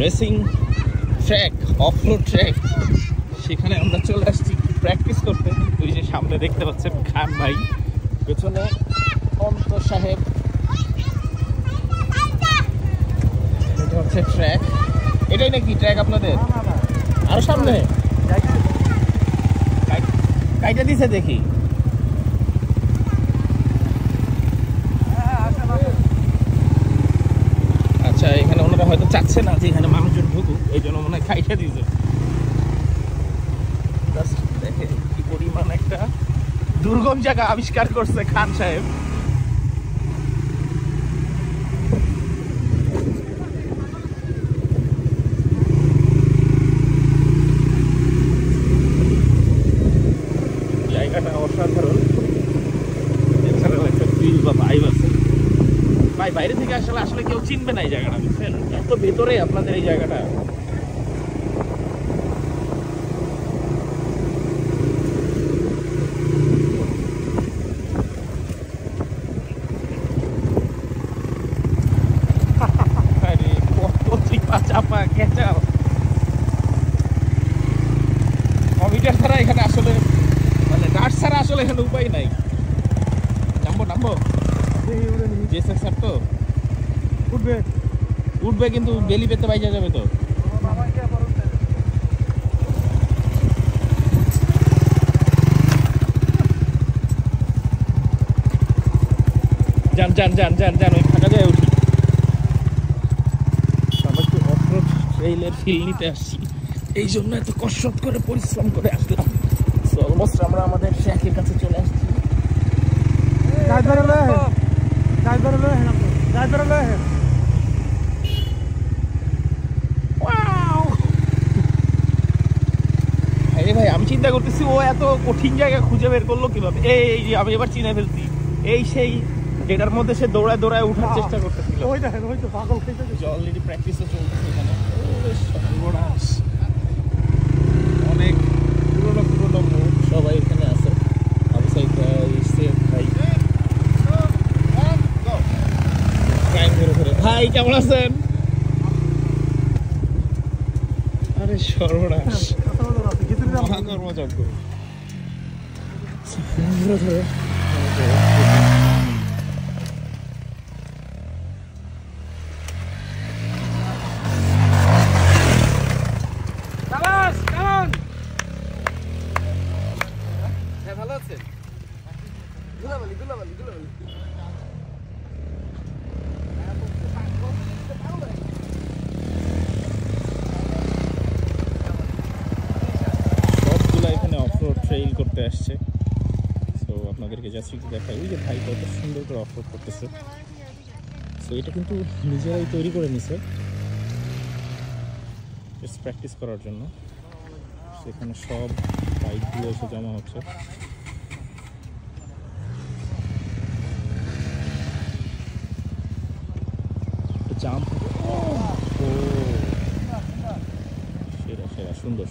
Racing track, off-road track, সেখানে আমরা চলে আসছি প্র্যাকটিস করতে। ওই যে সামনে দেখতে পাচ্ছেন খান ভাই, পেছনে অন্তর সাহেব। এটা হচ্ছে ট্র্যাক। এটাই নাকি ট্র্যাক আপনাদের? আরো সামনে কাইটা দিছে দেখি। আচ্ছা, এখানে ওনারা হয়তো চাচ্ছে না যে এখানে মানুষজন ঢুকুক, এই জন্য মনে হয় কাইটা দিছে। দেখে কি পরিমাণ একটা দুর্গম জায়গা আবিষ্কার করছে খান সাহেব। জায়গাটা অসাধারণ। এছাড়াও একটা ফিল বা ভাইব আছে। ভাই বাইরে থেকে আসলে কেউ চিনবে না এই জায়গাটা, বুঝছেন? এত ভেতরে আপনাদের এই জায়গাটা। চাপা খেঁচাও কমিটার ছাড়া এখানে আসলে, মানে গার্ড ছাড়া আসলে এখানে উপায় নাই। নামবো স্যার তো উঠবে কিন্তু বেলি পেতে বাইজা যাবে তো। যান ওই ফাঁকা যায় উঠি। ট্রেইলের ফিল নিতে আসছি, এই জন্য এত কসরত করে পরিশ্রম করে আসলাম। অলমোস্ট আমরা আমাদের ট্র্যাকের কাছে চলে আসছি। ভাই আমি চিন্তা করতেছি ও এত কঠিন জায়গা খুঁজে বের করলো কিভাবে। এই যে আমি এবার চিনে ফেলছি, এই সেই যেটার মধ্যে সে দৌড়ায় উঠার চেষ্টা করতেছিল। অলরেডি প্র্যাকটিসও চলতেছে এখানে। অনেক পুরোনো মুখ সবাই এখানে আছে। ভাই কেমন আছেন? আরে সর্বনাশ, মহাকর্মযজ্ঞ। ভালো আছে? দুলাবালি সবগুলো এখানে অফরোড ট্রেইল করতে আসছে। তো আপনাদেরকে জাস্ট একটু দেখাই, ওই যে ভাই কত সুন্দর করে অফরোড করতেছে। তো এটা কিন্তু নিজেরাই তৈরি করে নিছে প্র্যাকটিস করার জন্য। সেখানে সব বাইকগুলো এসে জমা হচ্ছে। জাম্প সেরা সুন্দর।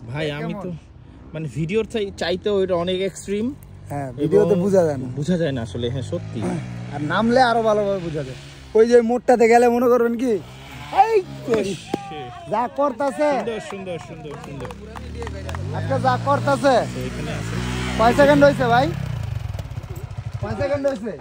ভাই আমি তো মানে ভিডিওর চাইতে ওইটা অনেক এক্সট্রিম। হ্যাঁ, ভিডিওতে বোঝা যায় না আসলে। হ্যাঁ সত্যি, আর নামলে আরো ভালোভাবে বোঝা যায়। ওই যে মোড়টাতে গেলে মনে করবেন কি এই যা করতেছে সুন্দর একটা যা করতেছে। কয় সেকেন্ড হয়েছে ভাই? 5 সেকেন্ড হয়েছে।